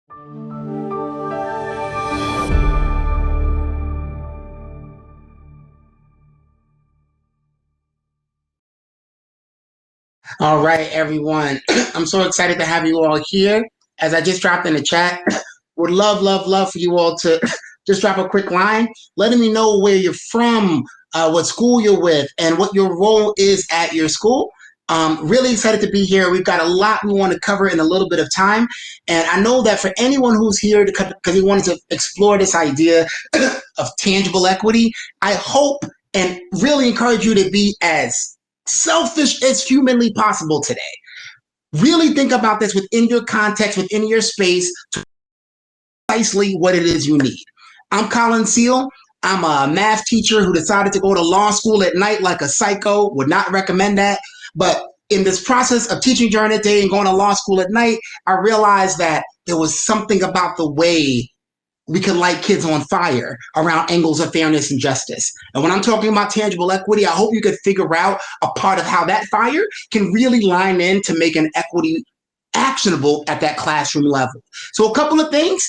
All right, everyone. I'm so excited to have you all here. As I just dropped in the chat, would love for you all to just drop a quick line letting me know where you're from, what school you're with, and what your role is at your school. Really excited to be here. We've got a lot we want to cover in a little bit of time. And I know that for anyone who's here because we wanted to explore this idea of tangible equity, I hope and really encourage you to be as selfish as humanly possible today. Really think about this within your context, within your space, to precisely what it is you need. I'm Colin Seal. I'm a math teacher who decided to go to law school at night like a psycho. Would not recommend that. But in this process of teaching during the day and going to law school at night, I realized that there was something about the way we could light kids on fire around angles of fairness and justice. And when I'm talking about tangible equity, I hope you could figure out a part of how that fire can really line in to make an equity actionable at that classroom level. So a couple of things.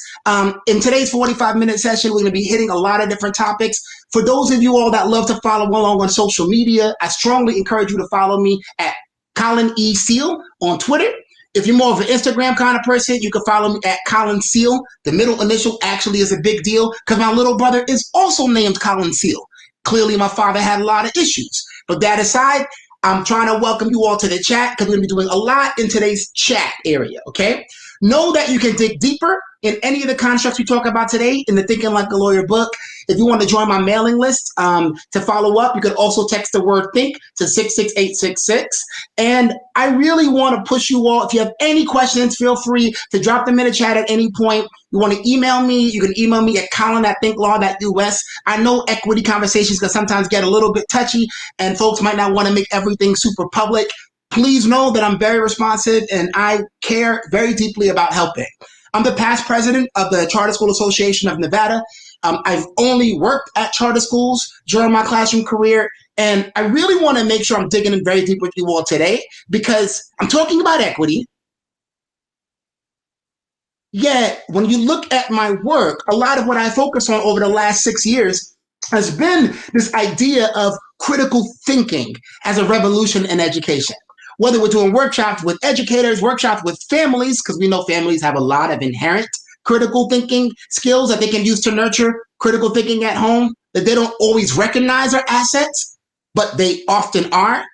In today's 45-minute session, we're going to be hitting a lot of different topics. For those of you all that love to follow along on social media, I strongly encourage you to follow me at Colin E. Seal on Twitter. If you're more of an Instagram kind of person, you can follow me at Colin Seal. The middle initial actually is a big deal because my little brother is also named Colin Seal. Clearly, my father had a lot of issues. But that aside, I'm trying to welcome you all to the chat because we're going to be doing a lot in today's chat area, okay? Know that you can dig deeper in any of the constructs we talk about today in the Thinking Like a Lawyer book. If you want to join my mailing list to follow up, you could also text the word think to 66866. And I really want to push you all. If you have any questions, feel free to drop them in the chat at any point. You want to email me, you can email me at colin@thinklaw.us. I know equity conversations can sometimes get a little bit touchy and folks might not want to make everything super public. Please know that I'm very responsive and I care very deeply about helping. I'm the past president of the Charter School Association of Nevada. I've only worked at charter schools during my classroom career, and I really want to make sure I'm digging in very deep with you all today because I'm talking about equity. Yet, when you look at my work, a lot of what I focus on over the last 6 years has been this idea of critical thinking as a revolution in education. Whether we're doing workshops with educators, workshops with families, because we know families have a lot of inherent critical thinking skills that they can use to nurture critical thinking at home, that they don't always recognize are assets, but they often are.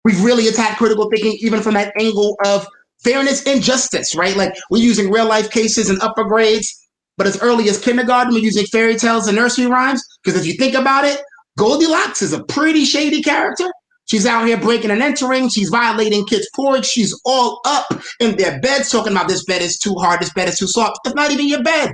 We've really attacked critical thinking even from that angle of fairness and justice, right? Like we're using real life cases in upper grades, but as early as kindergarten, we're using fairy tales and nursery rhymes. Because if you think about it, Goldilocks is a pretty shady character. She's out here breaking and entering. She's violating kids' porch. She's all up in their beds talking about this bed is too hard, this bed is too soft. It's not even your bed.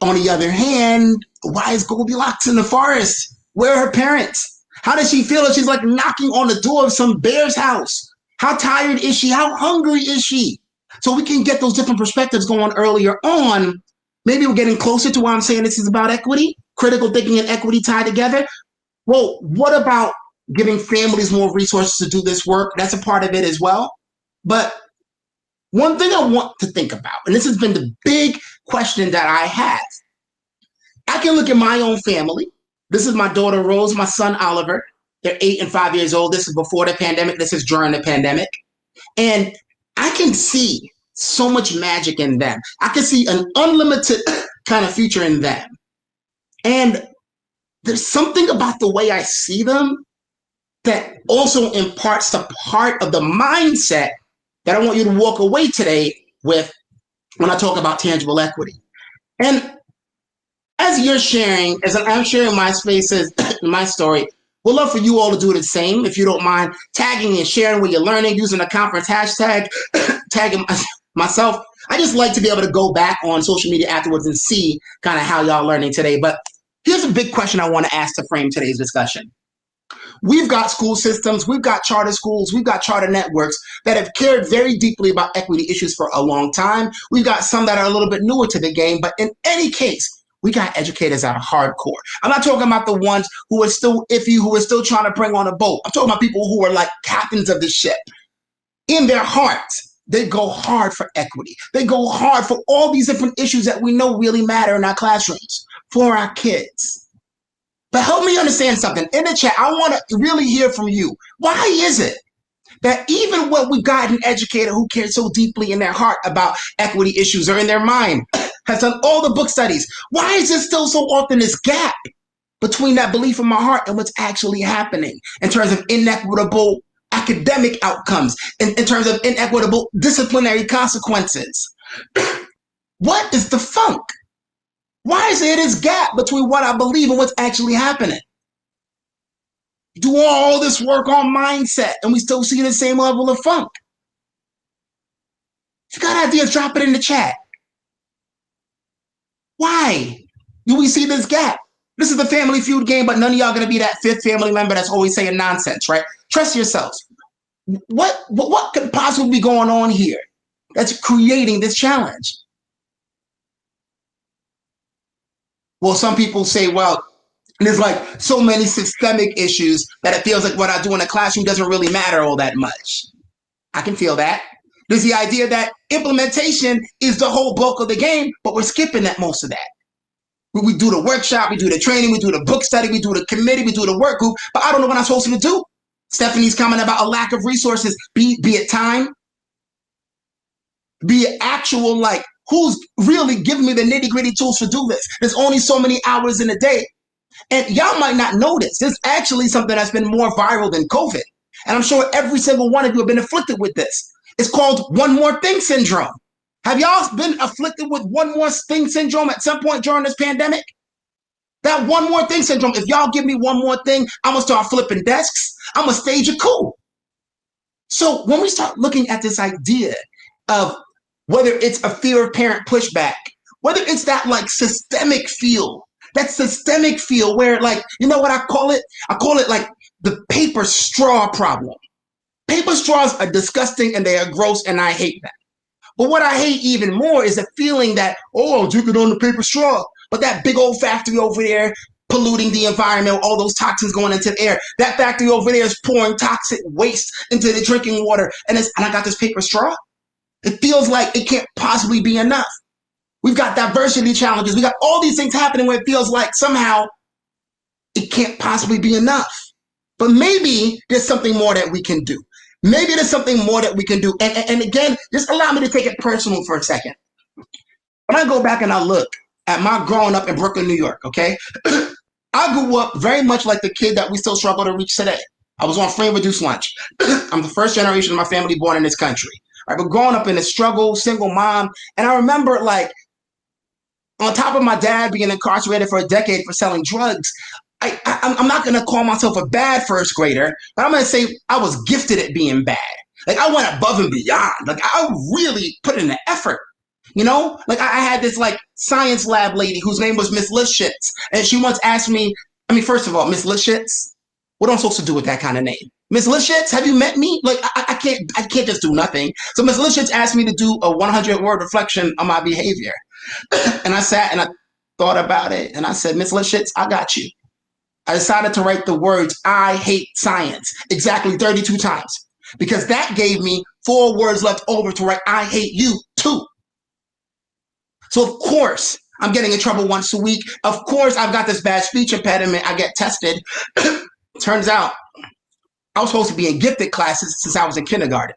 On the other hand, why is Goldilocks in the forest? Where are her parents? How does she feel if she's like knocking on the door of some bear's house? How tired is she? How hungry is she? So we can get those different perspectives going earlier on. Maybe we're getting closer to why I'm saying this is about equity, critical thinking and equity tied together. Well, what about giving families more resources to do this work? That's a part of it as well. But one thing I want to think about, and this has been the big question that I have, I can look at my own family. This is my daughter, Rose, my son, Oliver. They're 8 and 5 years old. This is before the pandemic. This is during the pandemic. And I can see so much magic in them. I can see an unlimited kind of future in them. And there's something about the way I see them that also imparts a part of the mindset that I want you to walk away today with when I talk about tangible equity. And as you're sharing, as I'm sharing my spaces, my story, we'd love for you all to do the same. If you don't mind tagging and sharing what you're learning, using the conference hashtag, tagging myself. I just like to be able to go back on social media afterwards and see kind of how y'all learning today. But here's a big question I want to ask to frame today's discussion. We've got school systems, we've got charter schools, we've got charter networks that have cared very deeply about equity issues for a long time. We've got some that are a little bit newer to the game, but in any case, we got educators that are hardcore. I'm not talking about the ones who are still iffy, who are still trying to bring on a boat. I'm talking about people who are like captains of the ship. In their hearts, they go hard for equity. They go hard for all these different issues that we know really matter in our classrooms for our kids. But help me understand something. In the chat, I want to really hear from you. Why is it that even when we've got an educator who cares so deeply in their heart about equity issues or in their mind, has done all the book studies, why is there still so often this gap between that belief in my heart and what's actually happening in terms of inequitable academic outcomes, in terms of inequitable disciplinary consequences? What is the funk? Why is there this gap between what I believe and what's actually happening? Do all this work on mindset and we still see the same level of funk? If you got ideas, drop it in the chat. Why do we see this gap? This is the Family Feud game, but none of y'all gonna be that fifth family member that's always saying nonsense, right? Trust yourselves. What could possibly be going on here that's creating this challenge? Well, some people say, well, there's like so many systemic issues that it feels like what I do in the classroom doesn't really matter all that much. I can feel that. There's the idea that implementation is the whole bulk of the game, but we're skipping that most of that. We do the workshop, we do the training, we do the book study, we do the committee, we do the work group, but I don't know what I'm supposed to do. Stephanie's comment about a lack of resources, be it time, be it actual, like, who's really giving me the nitty-gritty tools to do this? There's only so many hours in a day. And y'all might not know this. This is actually something that's been more viral than COVID. And I'm sure every single one of you have been afflicted with this. It's called one more thing syndrome. Have y'all been afflicted with one more thing syndrome at some point during this pandemic? That one more thing syndrome, if y'all give me one more thing, I'm going to start flipping desks. I'm going to stage a coup. So when we start looking at this idea of whether it's a fear of parent pushback, whether it's that like systemic feel, that systemic feel where, like, you know what I call it? I call it like the paper straw problem. Paper straws are disgusting and they are gross and I hate them. But what I hate even more is the feeling that, oh, drink it on the paper straw. But that big old factory over there polluting the environment, all those toxins going into the air. That factory over there is pouring toxic waste into the drinking water. And I got this paper straw. It feels like it can't possibly be enough. We've got diversity challenges. We got all these things happening where it feels like somehow it can't possibly be enough. But maybe there's something more that we can do. Maybe there's something more that we can do. And again, just allow me to take it personal for a second. When I go back and I look at my growing up in Brooklyn, New York, okay? I grew up very much like the kid that we still struggle to reach today. I was on free and reduced lunch. I'm the first generation of my family born in this country. Right? But growing up in a struggle, single mom, and I remember, like, on top of my dad being incarcerated for a decade for selling drugs, I'm not going to call myself a bad first grader, but I'm going to say I was gifted at being bad. Like, I went above and beyond. Like, I really put in the effort. You know, like I had this like science lab lady whose name was Miss Lishitz, and she once asked me, I mean, first of all, Miss Lishitz, what am I supposed to do with that kind of name? Miss Lishitz, have you met me? Like, I can't just do nothing. So Miss Lishitz asked me to do a 100-word reflection on my behavior. And I sat and I thought about it, and I said, Miss Lishitz, I got you. I decided to write the words, I hate science, exactly 32 times, because that gave me 4 words left over to write, I hate you too. So of course, I'm getting in trouble once a week. Of course, I've got this bad speech impediment. I get tested. Turns out, I was supposed to be in gifted classes since I was in kindergarten.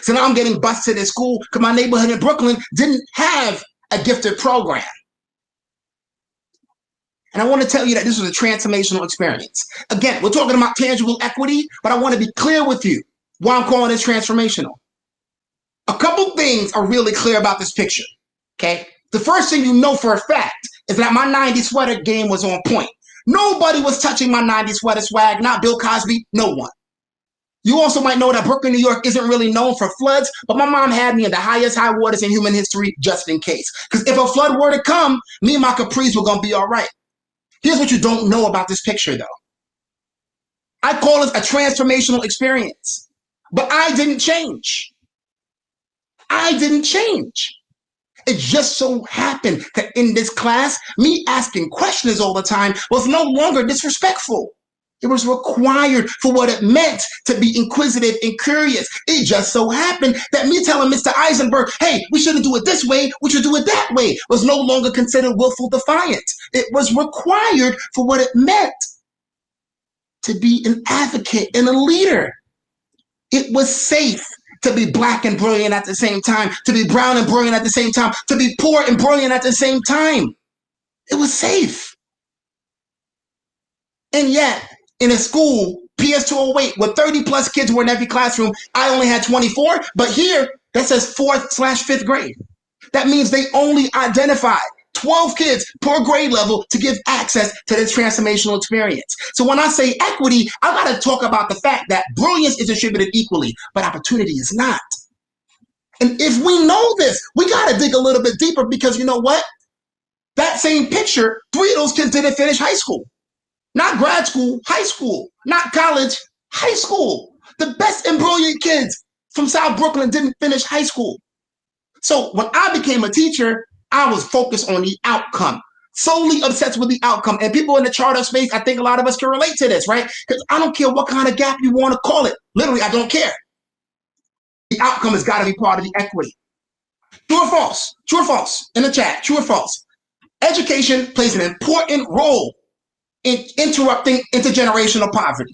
So now I'm getting busted at school because my neighborhood in Brooklyn didn't have a gifted program. And I want to tell you that this was a transformational experience. Again, we're talking about tangible equity, but I want to be clear with you why I'm calling this transformational. A couple things are really clear about this picture. Okay, the first thing you know for a fact is that my 90s sweater game was on point. Nobody was touching my 90s sweater swag, not Bill Cosby, no one. You also might know that Brooklyn, New York isn't really known for floods, but my mom had me in the highest high waters in human history just in case. Because if a flood were to come, me and my capris were going to be all right. Here's what you don't know about this picture, though. I call it a transformational experience, but I didn't change. I didn't change. It just so happened that in this class, me asking questions all the time was no longer disrespectful. It was required for what it meant to be inquisitive and curious. It just so happened that me telling Mr. Eisenberg, hey, we shouldn't do it this way, we should do it that way, was no longer considered willful defiance. It was required for what it meant to be an advocate and a leader. It was safe to be black and brilliant at the same time, to be brown and brilliant at the same time, to be poor and brilliant at the same time. It was safe. And yet, in a school, PS208, where 30 plus kids were in every classroom, I only had 24, but here, that says 4th/5th grade. That means they only identified 12 kids per grade level to give access to this transformational experience. So when I say equity, I got to talk about the fact that brilliance is distributed equally, but opportunity is not. And if we know this, we got to dig a little bit deeper, because you know what? That same picture, 3 of those kids didn't finish high school. Not grad school, high school. Not college, high school. The best and brilliant kids from South Brooklyn didn't finish high school. So when I became a teacher, I was focused on the outcome, solely obsessed with the outcome. And people in the charter space, I think a lot of us can relate to this, right? Because I don't care what kind of gap you want to call it. Literally, I don't care. The outcome has got to be part of the equity. True or false? True or false? In the chat, true or false? Education plays an important role in interrupting intergenerational poverty.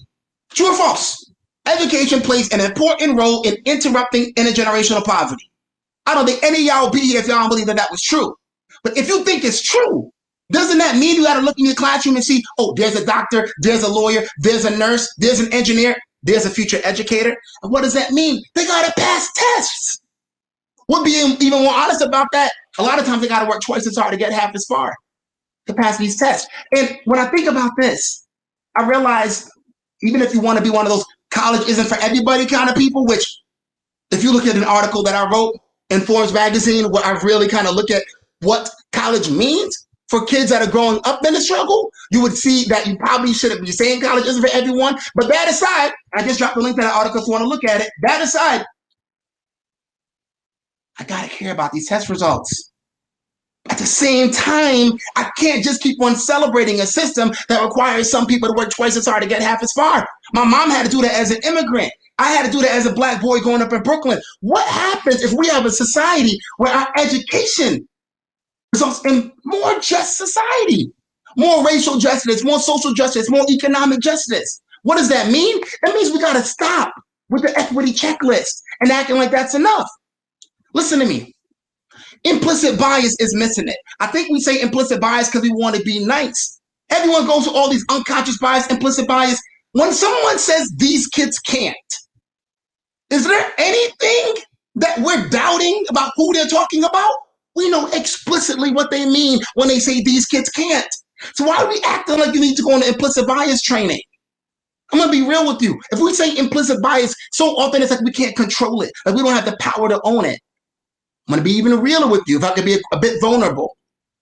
True or false? Education plays an important role in interrupting intergenerational poverty. I don't think any of y'all will be here if y'all don't believe that that was true. But if you think it's true, doesn't that mean you got to look in your classroom and see, oh, there's a doctor, there's a lawyer, there's a nurse, there's an engineer, there's a future educator? And what does that mean? They got to pass tests. We'll be even more honest about that. A lot of times they got to work twice as hard to get half as far to pass these tests. And when I think about this, I realize even if you want to be one of those college isn't for everybody kind of people, which if you look at an article that I wrote in Forbes magazine, where I really kind of look at what college means for kids that are growing up in the struggle, you would see that you probably shouldn't be saying college isn't for everyone. But that aside, I just dropped a link to that article if you want to look at it. That aside, I got to care about these test results. At the same time, I can't just keep on celebrating a system that requires some people to work twice as hard to get half as far. My mom had to do that as an immigrant. I had to do that as a black boy growing up in Brooklyn. What happens if we have a society where our education results in more just society, more racial justice, more social justice, more economic justice? What does that mean? That means we got to stop with the equity checklist and acting like that's enough. Listen to me. Implicit bias is missing it. I think we say implicit bias because we want to be nice. Everyone goes through all these unconscious bias, implicit bias. When someone says these kids can't, is there anything that we're doubting about who they're talking about? We know explicitly what they mean when they say these kids can't. So why are we acting like you need to go into implicit bias training? I'm going to be real with you. If we say implicit bias, so often it's like we can't control it. Like we don't have the power to own it. I'm going to be even realer with you if I could be a bit vulnerable.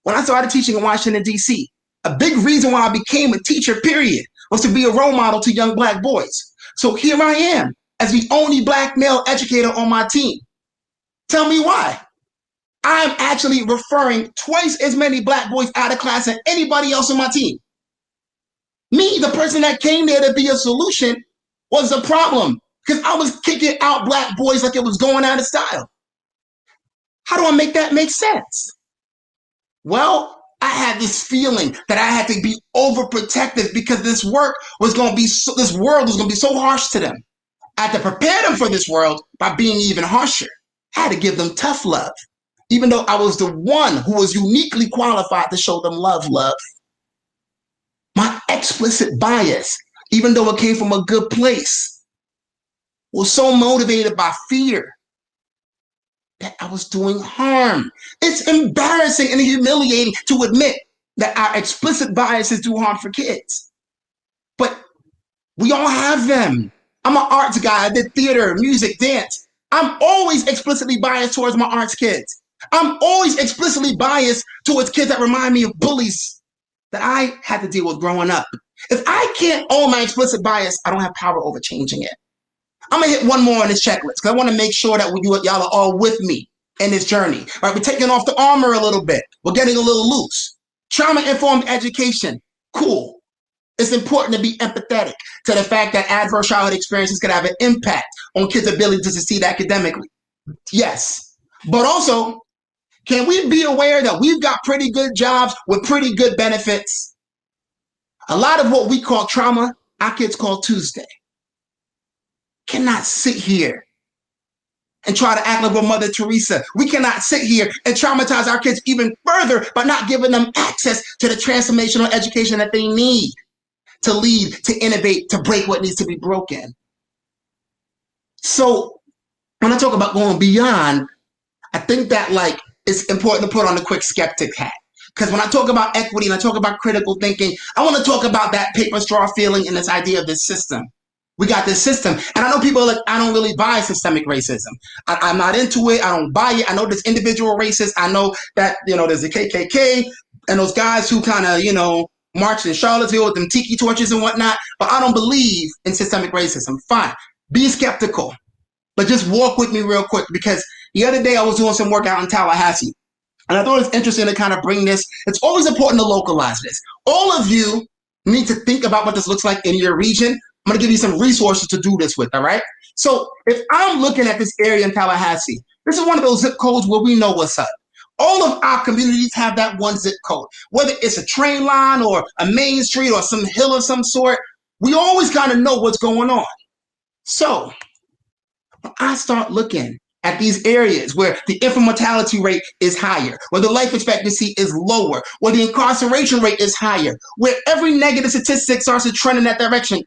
When I started teaching in Washington, D.C., a big reason why I became a teacher, period, was to be a role model to young black boys. So here I am as the only black male educator on my team. Tell me why. I'm actually referring twice as many black boys out of class than anybody else on my team. Me, the person that came there to be a solution, was the problem because I was kicking out black boys like it was going out of style. How do I make that make sense? Well, I had this feeling that I had to be overprotective because this work was going to be this world was going to be so harsh to them. I had to prepare them for this world by being even harsher. I had to give them tough love, even though I was the one who was uniquely qualified to show them love. My explicit bias, even though it came from a good place, was so motivated by fear that I was doing harm. It's embarrassing and humiliating to admit that our explicit biases do harm for kids. But we all have them. I'm an arts guy. I did theater, music, dance. I'm always explicitly biased towards my arts kids. I'm always explicitly biased towards kids that remind me of bullies that I had to deal with growing up. If I can't own my explicit bias, I don't have power over changing it. I'm going to hit one more on this checklist because I want to make sure that y'all are all with me in this journey. All right, we're taking off the armor a little bit. We're getting a little loose. Trauma-informed education, cool. It's important to be empathetic to the fact that adverse childhood experiences can have an impact on kids' ability to succeed academically. Yes. But also, can we be aware that we've got pretty good jobs with pretty good benefits? A lot of what we call trauma, our kids call Tuesday. Cannot sit here and try to act like we're Mother Teresa. We cannot sit here and traumatize our kids even further by not giving them access to the transformational education that they need to lead, to innovate, to break what needs to be broken. So when I talk about going beyond, I think that like it's important to put on the quick skeptic hat. Because when I talk about equity and I talk about critical thinking, I want to talk about that paper straw feeling and this idea of this system. We got this system. And I know people are like, I don't really buy systemic racism. I'm not into it. I don't buy it. I know there's individual racists. I know that, there's the KKK and those guys who kind of, marched in Charlottesville with them tiki torches and whatnot. But I don't believe in systemic racism. Fine. Be skeptical. But just walk with me real quick, because the other day I was doing some work out in Tallahassee. And I thought it was interesting to kind of bring this. It's always important to localize this. All of you need to think about what this looks like in your region. I'm going to give you some resources to do this with, all right? So if I'm looking at this area in Tallahassee, this is one of those zip codes where we know what's up. All of our communities have that one zip code. Whether it's a train line or a main street or some hill of some sort, we always kind of know what's going on. So I start looking at these areas where the infant mortality rate is higher, where the life expectancy is lower, where the incarceration rate is higher, where every negative statistic starts to trend in that direction.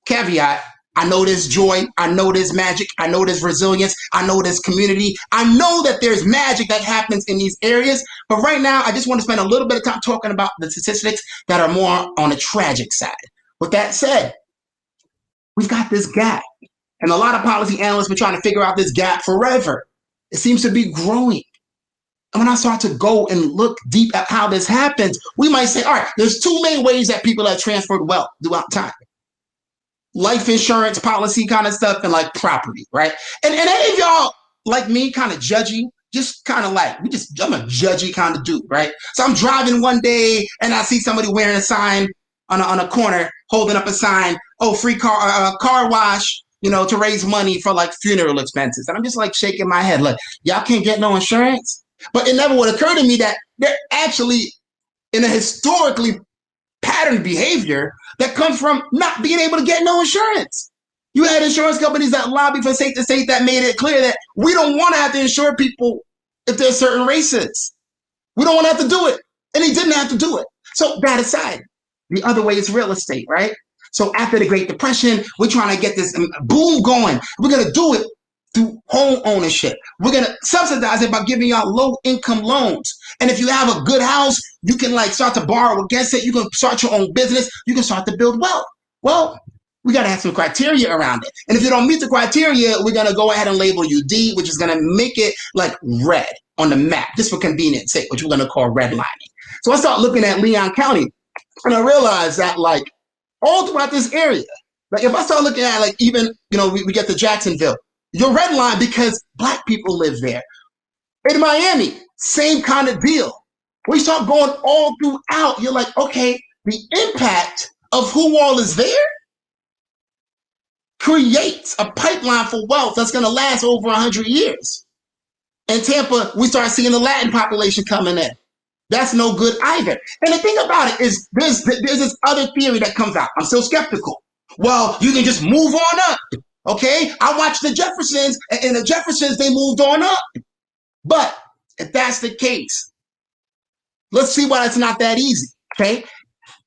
Caveat, I know there's joy, I know there's magic, I know there's resilience, I know there's community, I know that there's magic that happens in these areas, but right now I just want to spend a little bit of time talking about the statistics that are more on the tragic side. With that said, we've got this gap. And a lot of policy analysts have been trying to figure out this gap forever. It seems to be growing. And when I start to go and look deep at how this happens, we might say, all right, there's two main ways that people have transferred wealth throughout time. Life insurance policy kind of stuff and like property, right? And any of y'all like me kind of judgy, just kind of like, I'm a judgy kind of dude, right? So I'm driving one day and I see somebody wearing a sign on a corner, holding up a sign, oh, free car wash, to raise money for like funeral expenses. And I'm just like shaking my head, like, y'all can't get no insurance? But it never would occur to me that they're actually in a historically patterned behavior that comes from not being able to get no insurance. You had insurance companies that lobby for state to state that made it clear that we don't want to have to insure people if they're certain races. We don't want to have to do it. And he didn't have to do it. So that aside, the other way is real estate, right? So after the Great Depression, we're trying to get this boom going. We're going to do it through home ownership. We're going to subsidize it by giving y'all low income loans. And if you have a good house, you can like start to borrow against it. You can start your own business. You can start to build wealth. Well, we got to have some criteria around it. And if you don't meet the criteria, we're going to go ahead and label you D, which is going to make it like red on the map, just for convenience sake, which we're going to call redlining. So I start looking at Leon County and I realized that like all throughout this area, like if I start looking at like even, we get to Jacksonville, you're red line because Black people live there. In Miami, same kind of deal. We start going all throughout. You're like, okay, the impact of who all is there creates a pipeline for wealth that's going to last over 100 years. In Tampa, we start seeing the Latin population coming in. That's no good either. And the thing about it is there's this other theory that comes out. I'm still skeptical. Well, you can just move on up. Okay, I watched the Jeffersons, and the Jeffersons, they moved on up. But if that's the case, let's see why it's not that easy. Okay,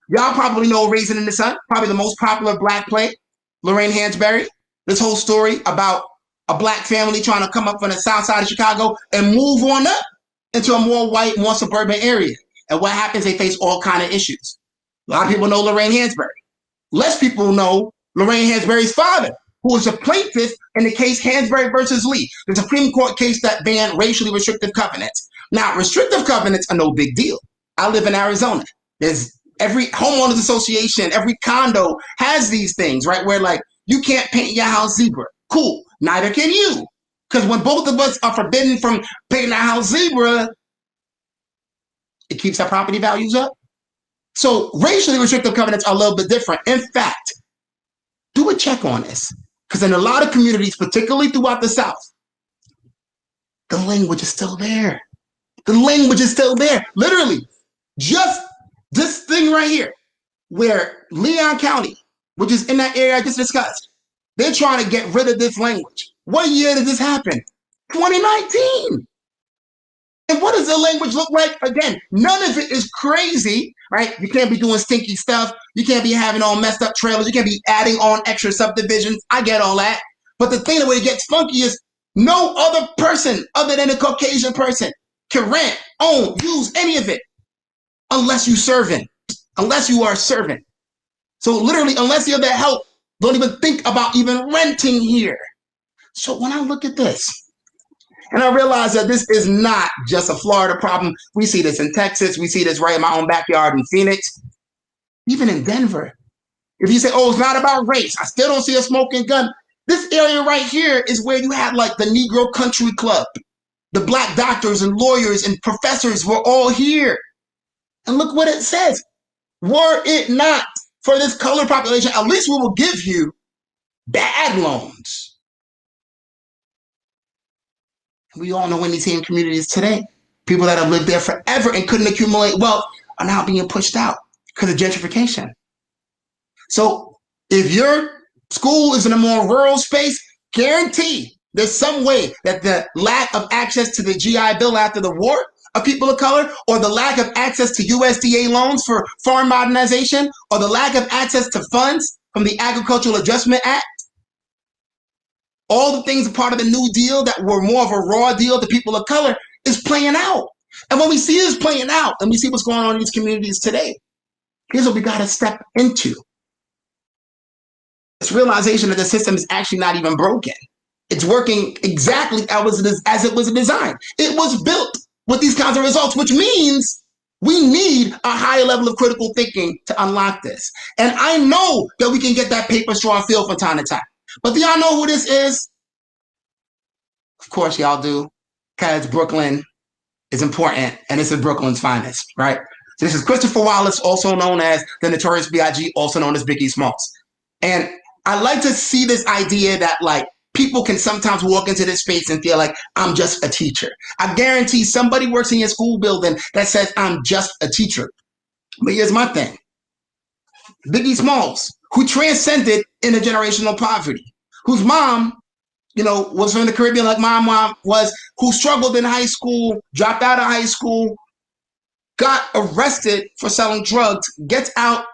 y'all probably know Raisin in the Sun, probably the most popular Black play, Lorraine Hansberry. This whole story about a Black family trying to come up from the south side of Chicago and move on up into a more white, more suburban area. And what happens, they face all kinds of issues. A lot of people know Lorraine Hansberry. Less people know Lorraine Hansberry's father, who was a plaintiff in the case Hansberry versus Lee, the Supreme Court case that banned racially restrictive covenants. Now, restrictive covenants are no big deal. I live in Arizona. There's every homeowners association, every condo has these things, right? Where like, you can't paint your house zebra. Cool. Neither can you. Because when both of us are forbidden from painting our house zebra, it keeps our property values up. So racially restrictive covenants are a little bit different. In fact, do a check on this. Because in a lot of communities, particularly throughout the South, the language is still there. The language is still there. Literally, just this thing right here, where Leon County, which is in that area I just discussed, they're trying to get rid of this language. What year did this happen? 2019. And what does the language look like? Again, none of it is crazy, right? You can't be doing stinky stuff. You can't be having all messed up trailers. You can't be adding on extra subdivisions. I get all that. But the thing, the way it gets funky is no other person other than a Caucasian person can rent, own, use any of it unless you serving, unless you are serving. So literally, unless you're the help, don't even think about even renting here. So when I look at this, and I realize that this is not just a Florida problem. We see this in Texas. We see this right in my own backyard in Phoenix, even in Denver. If you say, oh, it's not about race, I still don't see a smoking gun. This area right here is where you had like the Negro Country Club. The black doctors and lawyers and professors were all here. And look what it says. Were it not for this colored population, at least we will give you bad loans. We all know in these same communities today, people that have lived there forever and couldn't accumulate wealth are now being pushed out because of gentrification. So if your school is in a more rural space, guarantee there's some way that the lack of access to the GI Bill after the war of people of color, or the lack of access to USDA loans for farm modernization, or the lack of access to funds from the Agricultural Adjustment Act, all the things part of the New Deal that were more of a raw deal to people of color is playing out. And when we see this playing out and we see what's going on in these communities today, here's what we got to step into. This realization that the system is actually not even broken. It's working exactly as it was designed. It was built with these kinds of results, which means we need a higher level of critical thinking to unlock this. And I know that we can get that paper straw and feel from time to time. But do y'all know who this is? Of course y'all do, because Brooklyn is important, and this is Brooklyn's finest, right? So this is Christopher Wallace, also known as the Notorious B.I.G., also known as Biggie Smalls. And I like to see this idea that like people can sometimes walk into this space and feel like I'm just a teacher. I guarantee somebody works in your school building that says I'm just a teacher. But here's my thing. Biggie Smalls, who transcended intergenerational poverty, whose mom, was from the Caribbean like my mom was, who struggled in high school, dropped out of high school, got arrested for selling drugs, gets out,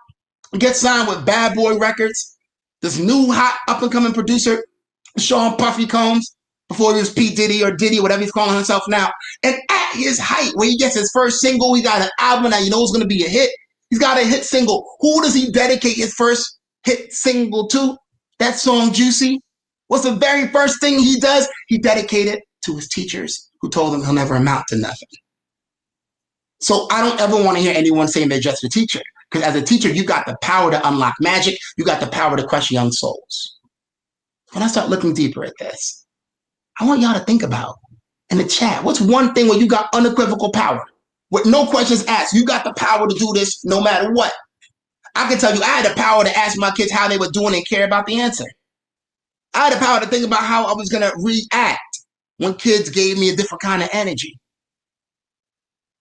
gets signed with Bad Boy Records, this new hot up-and-coming producer, Sean Puffy Combs, before he was P. Diddy or Diddy, whatever he's calling himself now. And at his height, when he gets his first single, he got an album that you know is going to be a hit. He's got a hit single. Who does he dedicate his first hit single to? That song, Juicy. What's the very first thing he does? He dedicated to his teachers who told him he'll never amount to nothing. So I don't ever want to hear anyone saying they're just a teacher. Because as a teacher, you got the power to unlock magic. You got the power to crush young souls. When I start looking deeper at this, I want y'all to think about in the chat, what's one thing where you got unequivocal power? With no questions asked, you got the power to do this no matter what. I can tell you, I had the power to ask my kids how they were doing and care about the answer. I had the power to think about how I was going to react when kids gave me a different kind of energy.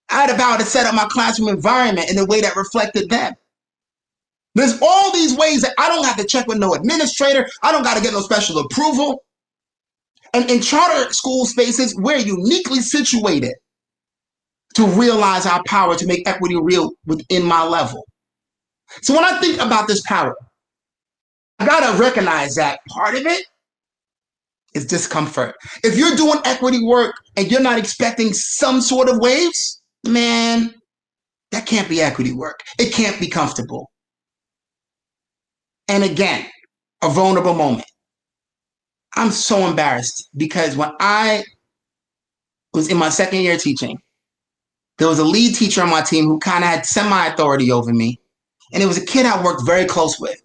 I had the power to set up my classroom environment in a way that reflected them. There's all these ways that I don't have to check with no administrator. I don't got to get no special approval. And in charter school spaces, we're uniquely situated to realize our power to make equity real within my level. So when I think about this power, I got to recognize that part of it is discomfort. If you're doing equity work and you're not expecting some sort of waves, man, that can't be equity work. It can't be comfortable. And again, a vulnerable moment. I'm so embarrassed because when I was in my second year teaching, there was a lead teacher on my team who kind of had semi-authority over me. And it was a kid I worked very close with.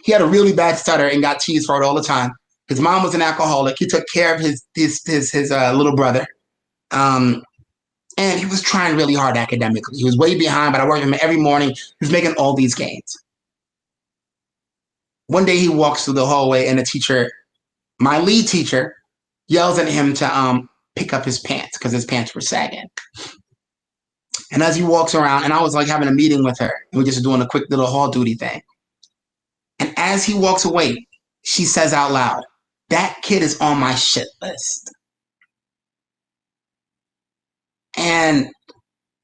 He had a really bad stutter and got teased for it all the time. His mom was an alcoholic. He took care of his little brother. And And he was trying really hard academically. He was way behind, but I worked with him every morning. He was making all these gains. One day he walks through the hallway and the teacher, my lead teacher, yells at him to pick up his pants because his pants were sagging. And as he walks around, and I was like having a meeting with her, and we're just doing a quick little hall duty thing. And as he walks away, she says out loud, "That kid is on my shit list." And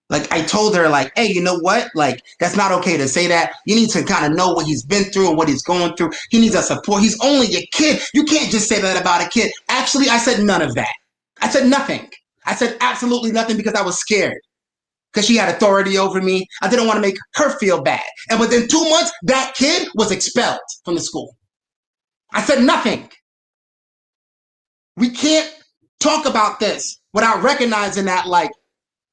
like I told her, like, hey, you know what? Like, that's not okay to say that. You need to kind of know what he's been through and what he's going through. He needs a support. He's only a kid. You can't just say that about a kid. Actually, I said none of that. I said nothing. I said absolutely nothing because I was scared. Because she had authority over me. I didn't want to make her feel bad. And within 2 months, that kid was expelled from the school. I said nothing. We can't talk about this without recognizing that, like,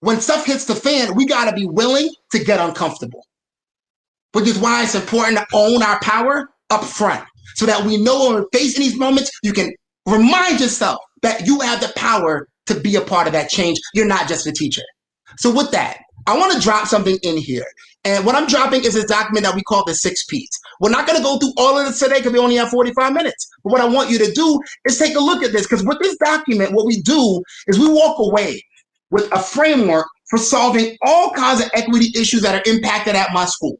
when stuff hits the fan, we got to be willing to get uncomfortable. Which is why it's important to own our power up front. So that we know when we're facing these moments, you can remind yourself that you have the power to be a part of that change. You're not just a teacher. So with that, I want to drop something in here. And what I'm dropping is this document that we call the 6 Ps. We're not going to go through all of this today because we only have 45 minutes. But what I want you to do is take a look at this, because with this document, what we do is we walk away with a framework for solving all kinds of equity issues that are impacted at my school.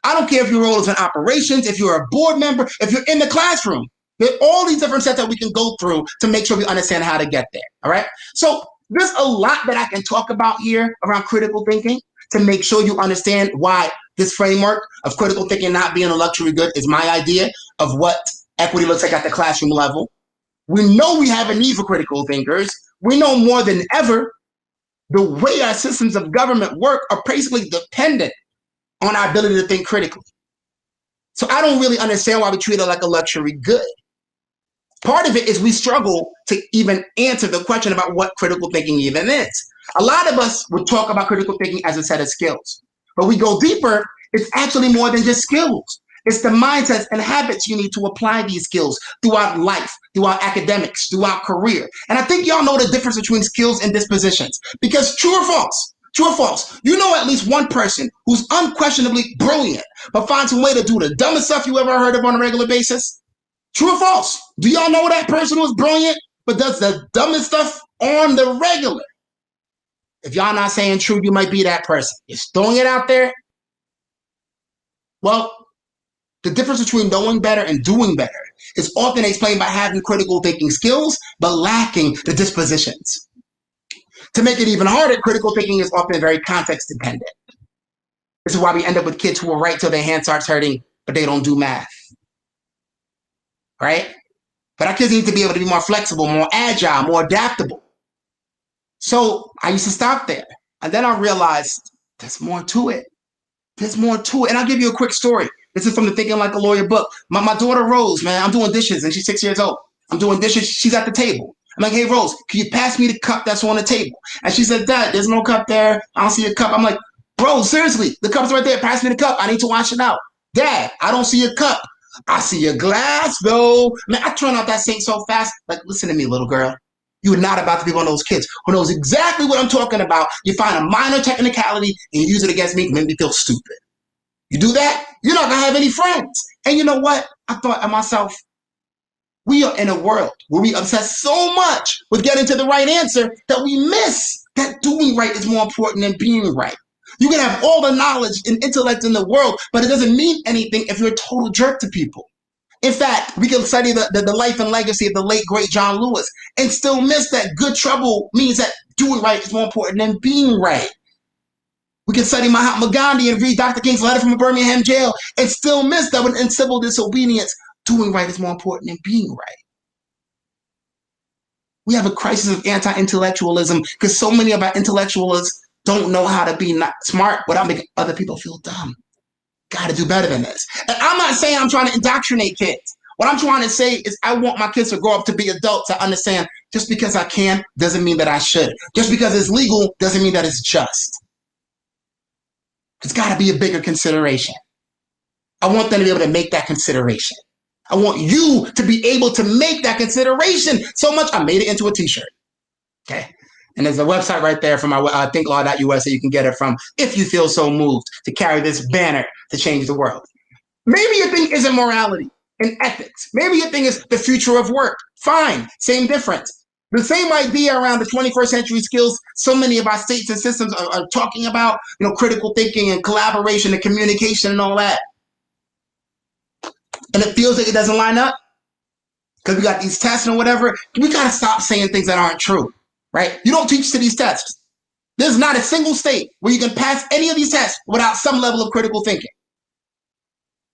I don't care if your role is in operations, if you're a board member, if you're in the classroom. There are all these different steps that we can go through to make sure we understand how to get there, all right? So there's a lot that I can talk about here around critical thinking to make sure you understand why this framework of critical thinking not being a luxury good is my idea of what equity looks like at the classroom level. We know we have a need for critical thinkers. We know more than ever the way our systems of government work are basically dependent on our ability to think critically. So I don't really understand why we treat it like a luxury good. Part of it is we struggle to even answer the question about what critical thinking even is. A lot of us would talk about critical thinking as a set of skills, but we go deeper, it's actually more than just skills. It's the mindsets and habits you need to apply these skills throughout life, throughout academics, throughout career. And I think y'all know the difference between skills and dispositions, because true or false, you know at least one person who's unquestionably brilliant, but finds a way to do the dumbest stuff you ever heard of on a regular basis. True or false? Do y'all know that person who's brilliant, but does the dumbest stuff on the regular? If y'all not saying true, you might be that person. Just throwing it out there. Well, the difference between knowing better and doing better is often explained by having critical thinking skills, but lacking the dispositions. To make it even harder, critical thinking is often very context dependent. This is why we end up with kids who will write till their hand starts hurting, but they don't do math. Right? But our kids need to be able to be more flexible, more agile, more adaptable. So I used to stop there. And then I realized there's more to it. There's more to it. And I'll give you a quick story. This is from the Thinking Like a Lawyer book. My daughter Rose, man, I'm doing dishes and she's 6 years old. I'm doing dishes. She's at the table. I'm like, hey, Rose, can you pass me the cup that's on the table? And she said, Dad, there's no cup there. I don't see a cup. I'm like, bro, seriously, the cup's right there. Pass me the cup. I need to wash it out. Dad, I don't see a cup. I see a glass, though. Man, I turn out that sink so fast. Like, listen to me, little girl. You're not about to be one of those kids who knows exactly what I'm talking about. You find a minor technicality and you use it against me to make me feel stupid. You do that, you're not going to have any friends. And you know what? I thought to myself, we are in a world where we obsess so much with getting to the right answer that we miss that doing right is more important than being right. You can have all the knowledge and intellect in the world, but it doesn't mean anything if you're a total jerk to people. In fact, we can study the life and legacy of the late, great John Lewis and still miss that good trouble means that doing right is more important than being right. We can study Mahatma Gandhi and read Dr. King's letter from a Birmingham jail and still miss that in civil disobedience, doing right is more important than being right. We have a crisis of anti-intellectualism because so many of our intellectuals don't know how to be not smart without making other people feel dumb. Got to do better than this. And I'm not saying I'm trying to indoctrinate kids. What I'm trying to say is I want my kids to grow up to be adults to understand just because I can doesn't mean that I should. Just because it's legal doesn't mean that it's just. It's got to be a bigger consideration. I want them to be able to make that consideration. I want you to be able to make that consideration so much I made it into a t-shirt. Okay. And there's a website right there from my thinklaw.us that you can get it from if you feel so moved to carry this banner to change the world. Maybe your thing isn't morality and ethics. Maybe your thing is the future of work. Fine, same difference. The same idea around the 21st century skills so many of our states and systems are talking about, critical thinking and collaboration and communication and all that. And it feels like it doesn't line up because we got these tests and whatever. We got to stop saying things that aren't true, right? You don't teach to these tests. There's not a single state where you can pass any of these tests without some level of critical thinking.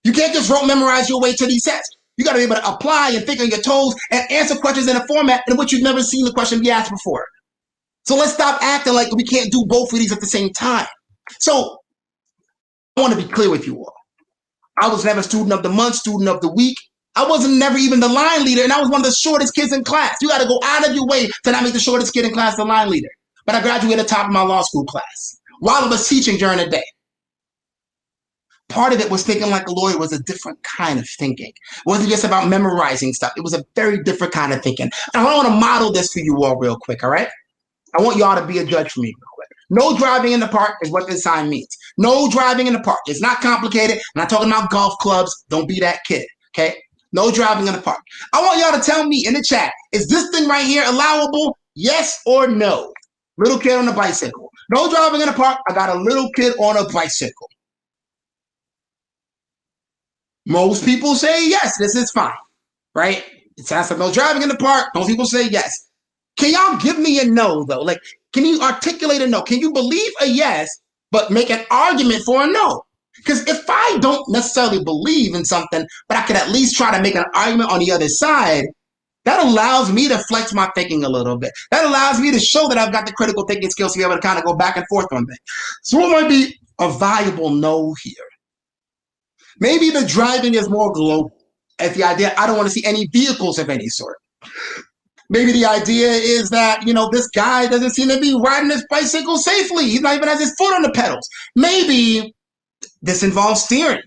You can't just rote memorize your way to these tests. You got to be able to apply and think on your toes and answer questions in a format in which you've never seen the question be asked before. So let's stop acting like we can't do both of these at the same time. So I want to be clear with you all. I was never student of the month, student of the week. I wasn't never even the line leader, and I was one of the shortest kids in class. You got to go out of your way to not make the shortest kid in class the line leader. But I graduated top of my law school class while I was teaching during the day. Part of it was thinking like a lawyer was a different kind of thinking. It wasn't just about memorizing stuff. It was a very different kind of thinking. And I want to model this for you all real quick, all right? I want y'all to be a judge for me real quick. No driving in the park is what this sign means. No driving in the park. It's not complicated. I'm not talking about golf clubs. Don't be that kid, okay? No driving in the park. I want y'all to tell me in the chat, is this thing right here allowable? Yes or no? Little kid on a bicycle. No driving in the park. I got a little kid on a bicycle. Most people say yes, this is fine, right? It sounds like no driving in the park. Most people say yes. Can y'all give me a no, though? Like, can you articulate a no? Can you believe a yes, but make an argument for a no? Because if I don't necessarily believe in something, but I can at least try to make an argument on the other side, that allows me to flex my thinking a little bit. That allows me to show that I've got the critical thinking skills to be able to kind of go back and forth on things. So what might be a valuable no here? Maybe the driving is more global. If the idea, I don't want to see any vehicles of any sort. Maybe the idea is that, this guy doesn't seem to be riding his bicycle safely. He's not even has his foot on the pedals. Maybe this involves steering.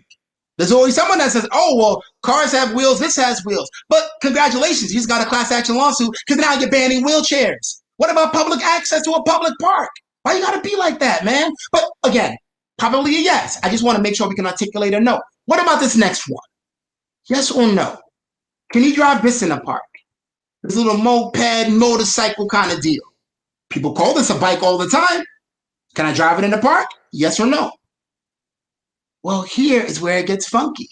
There's always someone that says, oh, well, cars have wheels, this has wheels. But congratulations, you just got a class action lawsuit because now you're banning wheelchairs. What about public access to a public park? Why you got to be like that, man? But again, probably a yes. I just want to make sure we can articulate a no. What about this next one? Yes or no? Can you drive this in a park? This little moped, motorcycle kind of deal. People call this a bike all the time. Can I drive it in the park? Yes or no? Well, here is where it gets funky.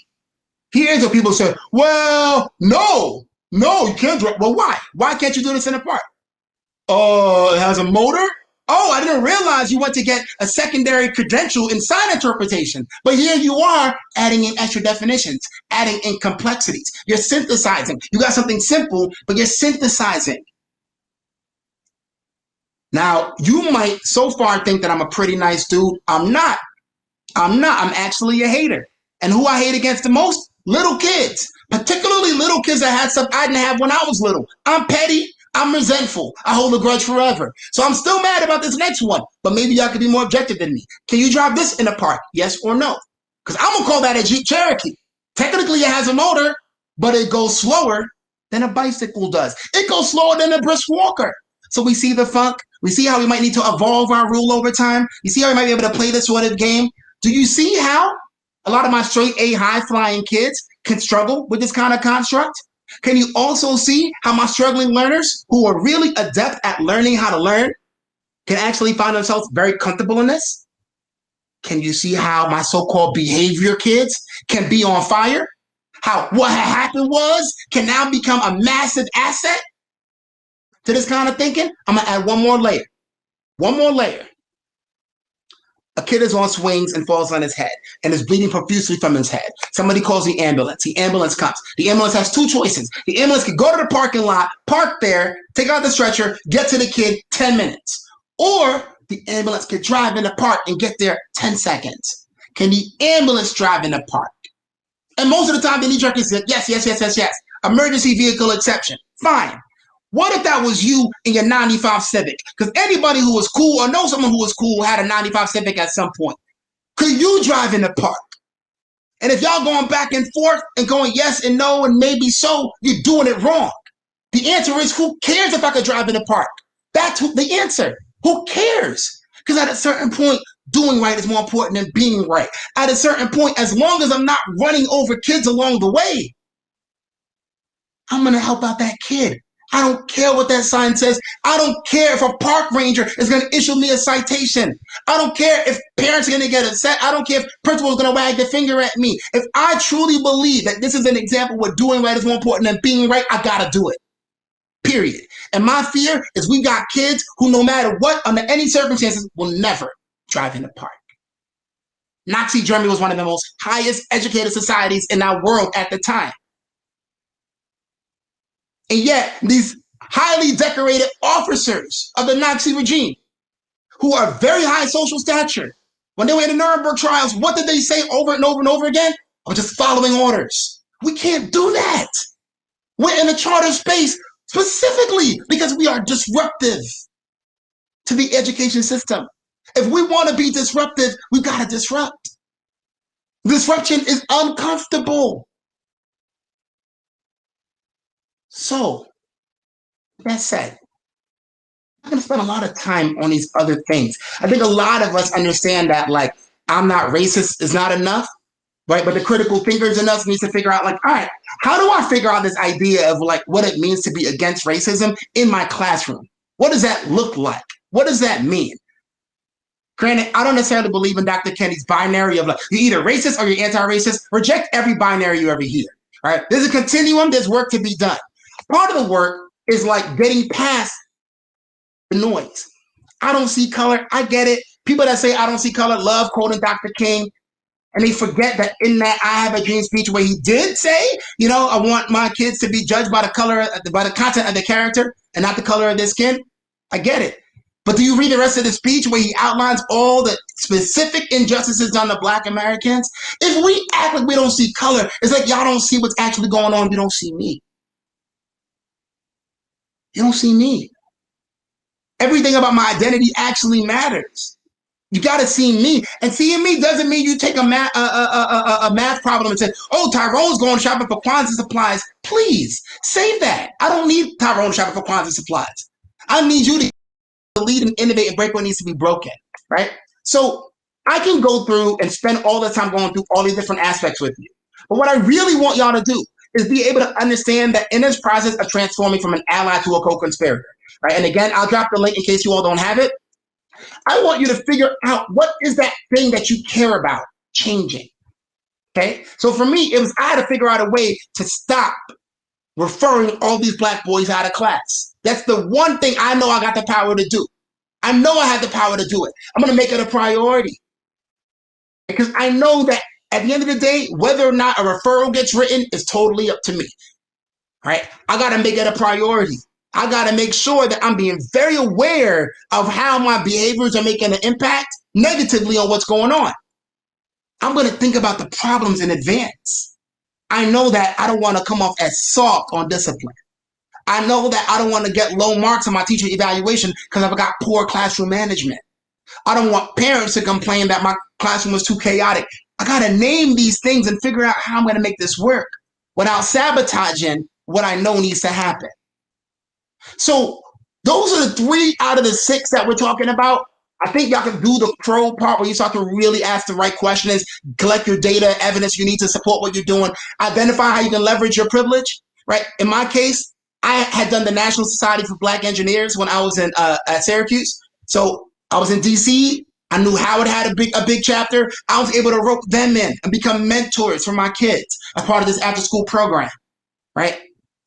Here's where people say, well, no, you can't drive. Well, why? Why can't you do this in a park? It has a motor? Oh, I didn't realize you went to get a secondary credential in sign interpretation. But here you are adding in extra definitions, adding in complexities. You're synthesizing. You got something simple, but you're synthesizing. Now, you might so far think that I'm a pretty nice dude. I'm not. I'm actually a hater. And who I hate against the most? Little kids. Particularly little kids that had stuff I didn't have when I was little. I'm petty. I'm resentful. I hold a grudge forever. So I'm still mad about this next one. But maybe y'all could be more objective than me. Can you drive this in a park? Yes or no? Because I'm going to call that a Jeep Cherokee. Technically, it has a motor, but it goes slower than a bicycle does. It goes slower than a brisk walker. So we see the funk. We see how we might need to evolve our rule over time. You see how we might be able to play this sort of game. Do you see how a lot of my straight A high-flying kids can struggle with this kind of construct? Can you also see how my struggling learners who are really adept at learning how to learn can actually find themselves very comfortable in this? Can you see how my so-called behavior kids can be on fire? How what had happened was can now become a massive asset to this kind of thinking? I'm going to add one more layer. One more layer. A kid is on swings and falls on his head and is bleeding profusely from his head. Somebody calls the ambulance. The ambulance comes. The ambulance has two choices. The ambulance can go to the parking lot, park there, take out the stretcher, get to the kid 10 minutes. Or the ambulance can drive in the park and get there 10 seconds. Can the ambulance drive in the park? And most of the time, the knee jerk is yes. Emergency vehicle exception. Fine. What if that was you in your 95 Civic? Because anybody who was cool or know someone who was cool had a 95 Civic at some point. Could you drive in the park? And if y'all going back and forth and going yes and no and maybe so, you're doing it wrong. The answer is who cares if I could drive in the park? That's the answer. Who cares? Because at a certain point, doing right is more important than being right. At a certain point, as long as I'm not running over kids along the way, I'm going to help out that kid. I don't care what that sign says. I don't care if a park ranger is going to issue me a citation. I don't care if parents are going to get upset. I don't care if principal is going to wag their finger at me. If I truly believe that this is an example where doing right is more important than being right, I got to do it. Period. And my fear is we got kids who, no matter what, under any circumstances, will never drive in the park. Nazi Germany was one of the most highest educated societies in our world at the time. And yet, these highly decorated officers of the Nazi regime, who are very high social stature, when they were in the Nuremberg trials, what did they say over and over and over again? Oh, just following orders. We can't do that. We're in a charter space specifically because we are disruptive to the education system. If we want to be disruptive, we've got to disrupt. Disruption is uncomfortable. So, that said, I'm going to spend a lot of time on these other things. I think a lot of us understand that, like, I'm not racist is not enough, right? But the critical thinkers in us needs to figure out, like, all right, how do I figure out this idea of, like, what it means to be against racism in my classroom? What does that look like? What does that mean? Granted, I don't necessarily believe in Dr. Kenny's binary of, like, you're either racist or you're anti-racist. Reject every binary you ever hear, right? There's a continuum. There's work to be done. Part of the work is, like, getting past the noise. I don't see color. I get it. People that say I don't see color love quoting Dr. King, and they forget that in that I Have a Dream speech where he did say, you know, I want my kids to be judged by the color, by the content of the character and not the color of their skin. I get it. But do you read the rest of the speech where he outlines all the specific injustices done to Black Americans? If we act like we don't see color, it's like y'all don't see what's actually going on. You don't see me. You don't see me. Everything about my identity actually matters. You got to see me. And seeing me doesn't mean you take a math problem and say, oh, Tyrone's going shopping for Kwanzaa supplies. Please, save that. I don't need Tyrone shopping for Kwanzaa supplies. I need you to lead and innovate and break what needs to be broken, right? So I can go through and spend all the time going through all these different aspects with you. But what I really want y'all to do is be able to understand that in this process of transforming from an ally to a co-conspirator, right? And again, I'll drop the link in case you all don't have it. I want you to figure out what is that thing that you care about changing, okay? So for me, it was I had to figure out a way to stop referring all these Black boys out of class. That's the one thing I know I got the power to do. I know I have the power to do it. I'm going to make it a priority because I know that at the end of the day, whether or not a referral gets written is totally up to me, right? I got to make it a priority. I got to make sure that I'm being very aware of how my behaviors are making an impact negatively on what's going on. I'm going to think about the problems in advance. I know that I don't want to come off as soft on discipline. I know that I don't want to get low marks on my teacher evaluation because I've got poor classroom management. I don't want parents to complain that my classroom was too chaotic. I got to name these things and figure out how I'm going to make this work without sabotaging what I know needs to happen. So those are the 3 out of the 6 that we're talking about. I think y'all can do the pro part where you start to really ask the right questions, collect your data, evidence you need to support what you're doing, identify how you can leverage your privilege, right? In my case, I had done the National Society for Black Engineers when I was in at Syracuse. So I was in DC. I knew Howard had a big chapter. I was able to rope them in and become mentors for my kids as part of this after school program, right?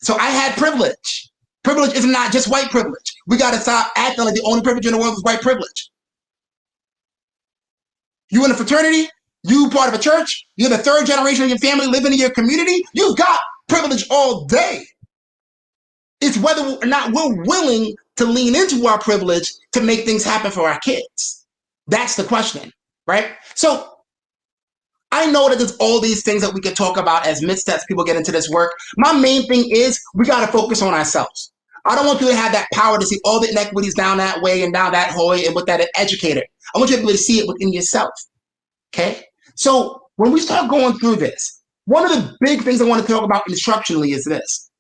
So I had privilege. Privilege is not just white privilege. We got to stop acting like the only privilege in the world is white privilege. You in a fraternity, you part of a church, you're the 3rd generation of your family living in your community, you've got privilege all day. It's whether or not we're willing to lean into our privilege to make things happen for our kids. That's the question, right? So I know that there's all these things that we can talk about as missteps people get into this work. My main thing is we got to focus on ourselves. I don't want you to have that power to see all the inequities down that way and down that hallway and with that educator. I want you to be able to see it within yourself, okay? So when we start going through this, one of the big things I want to talk about instructionally is this.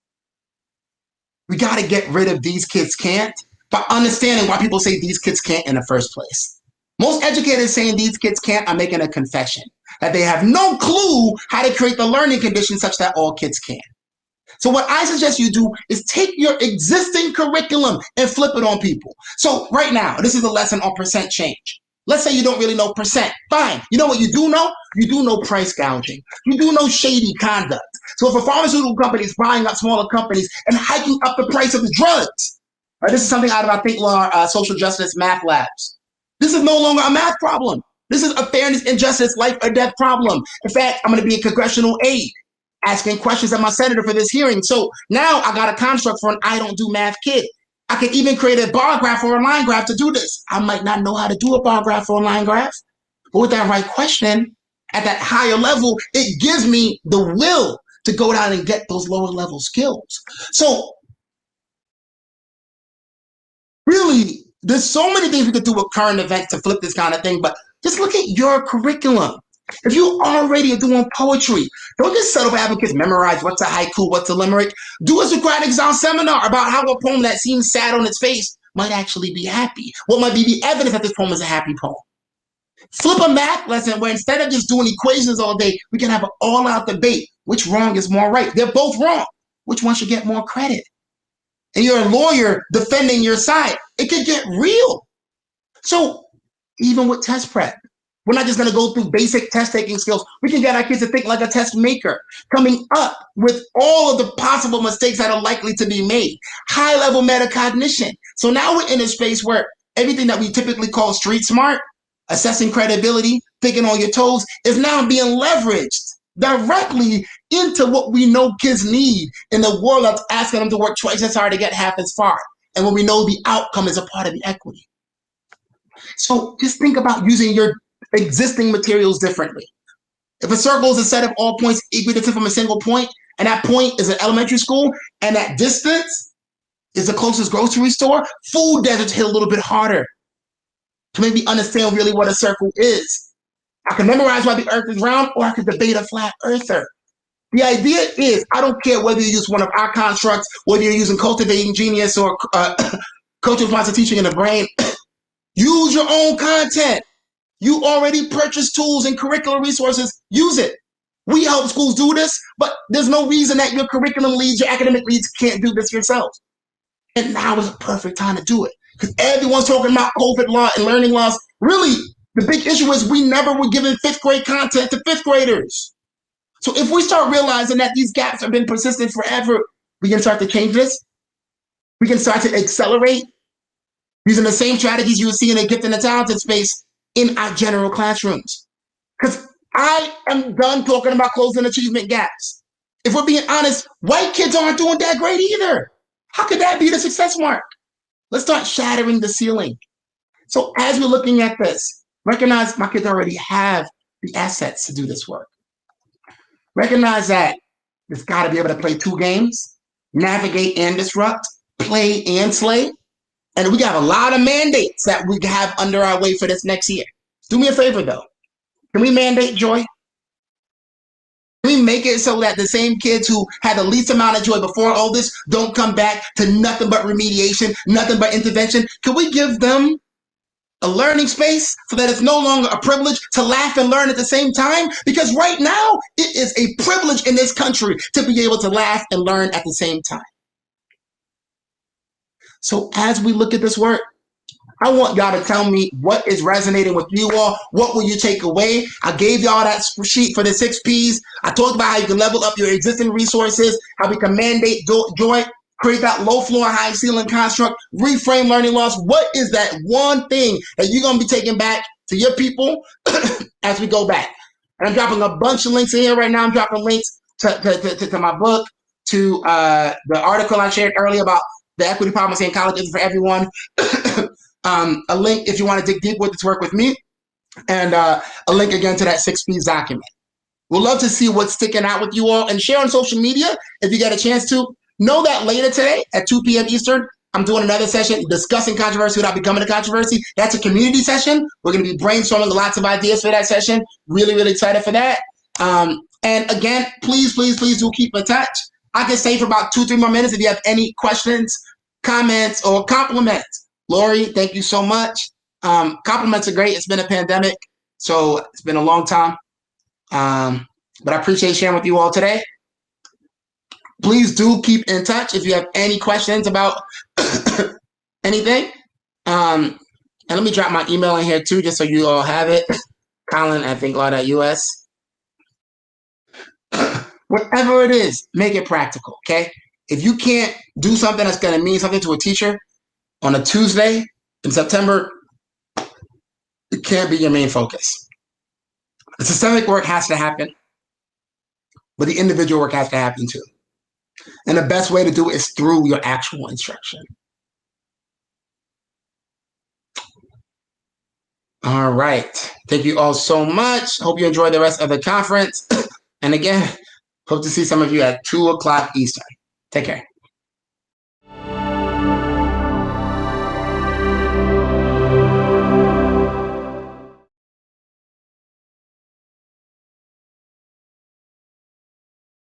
We got to get rid of these kids can't by understanding why people say these kids can't in the first place. Most educators saying these kids can't are making a confession that they have no clue how to create the learning conditions such that all kids can. So what I suggest you do is take your existing curriculum and flip it on people. So right now, this is a lesson on percent change. Let's say you don't really know percent. Fine. You know what you do know? You do know price gouging. You do know shady conduct. So if a pharmaceutical company is buying up smaller companies and hiking up the price of the drugs, this is something out of, I think, our social justice math labs. This is no longer a math problem. This is a fairness and justice, life or death problem. In fact, I'm going to be a congressional aide asking questions of my senator for this hearing. So now I got a construct for an I don't do math kid. I can even create a bar graph or a line graph to do this. I might not know how to do a bar graph or a line graph, but with that right question at that higher level, it gives me the will to go down and get those lower level skills. So really, there's so many things we could do with current events to flip this kind of thing, but just look at your curriculum. If you already are doing poetry, don't just settle for having kids memorize what's a haiku, what's a limerick. Do a Socratic Sound seminar about how a poem that seems sad on its face might actually be happy. What might be the evidence that this poem is a happy poem? Flip a math lesson where instead of just doing equations all day, we can have an all-out debate. Which wrong is more right? They're both wrong. Which one should get more credit? And you're a lawyer defending your side. It could get real. So even with test prep, we're not just going to go through basic test taking skills. We can get our kids to think like a test maker, coming up with all of the possible mistakes that are likely to be made. High level metacognition. So now we're in a space where everything that we typically call street smart, assessing credibility, thinking on your toes, is now being leveraged directly into what we know kids need in the world that's asking them to work twice as hard to get half as far. And when we know the outcome is a part of the equity. So just think about using your existing materials differently. If a circle is a set of all points equidistanced from a single point, and that point is an elementary school, and that distance is the closest grocery store, food deserts hit a little bit harder to make me understand really what a circle is. I can memorize why the earth is round, or I can debate a flat earther. The idea is, I don't care whether you use one of our constructs, whether you're using Cultivating Genius or Coaching Responsive Teaching in the Brain, use your own content. You already purchased tools and curricular resources, use it. We help schools do this, but there's no reason that your curriculum leads, your academic leads can't do this yourselves. And now is a perfect time to do it. Because everyone's talking about COVID law and learning loss. Really, the big issue is we never were giving fifth grade content to fifth graders. So if we start realizing that these gaps have been persistent forever, we can start to change this. We can start to accelerate using the same strategies you would see in a gifted and talented space in our general classrooms. Because I am done talking about closing achievement gaps. If we're being honest, white kids aren't doing that great either. How could that be the success mark? Let's start shattering the ceiling. So as we're looking at this, recognize my kids already have the assets to do this work. Recognize that it's got to be able to play two games, navigate and disrupt, play and slay. And we got a lot of mandates that we have under our way for this next year. Do me a favor, though. Can we mandate joy? Can we make it so that the same kids who had the least amount of joy before all this don't come back to nothing but remediation, nothing but intervention? Can we give them a learning space so that it's no longer a privilege to laugh and learn at the same time? Because right now, it is a privilege in this country to be able to laugh and learn at the same time. So as we look at this work, I want y'all to tell me what is resonating with you all. What will you take away? I gave y'all that sheet for the 6 Ps. I talked about how you can level up your existing resources, how we can mandate joy, create that low floor, high ceiling construct, reframe learning loss. What is that one thing that you're going to be taking back to your people as we go back? And I'm dropping a bunch of links in here right now. I'm dropping links to my book, to the article I shared earlier about the equity problem in college isn't for everyone. A link if you want to dig deep with this work with me, and a link again to that 6 Ps document. We'd love to see what's sticking out with you all, and share on social media if you get a chance to. Know that later today at 2 p.m. Eastern, I'm doing another session discussing controversy without becoming a controversy. That's a community session. We're going to be brainstorming lots of ideas for that session. Really, really excited for that. And again, please do keep in touch. I can stay for about 2-3 more minutes if you have any questions, comments, or compliments. Lori, thank you so much. Compliments are great. It's been a pandemic, so it's been a long time. But I appreciate sharing with you all today. Please do keep in touch if you have any questions about anything. And let me drop my email in here too, just so you all have it. Colin at thinklaw.us. Whatever it is, make it practical, okay? If you can't do something that's going to mean something to a teacher on a Tuesday in September, it can't be your main focus. The systemic work has to happen, but the individual work has to happen too. And the best way to do it is through your actual instruction. All right. Thank you all so much. Hope you enjoy the rest of the conference. And again, hope to see some of you at 2 o'clock Eastern. Take care.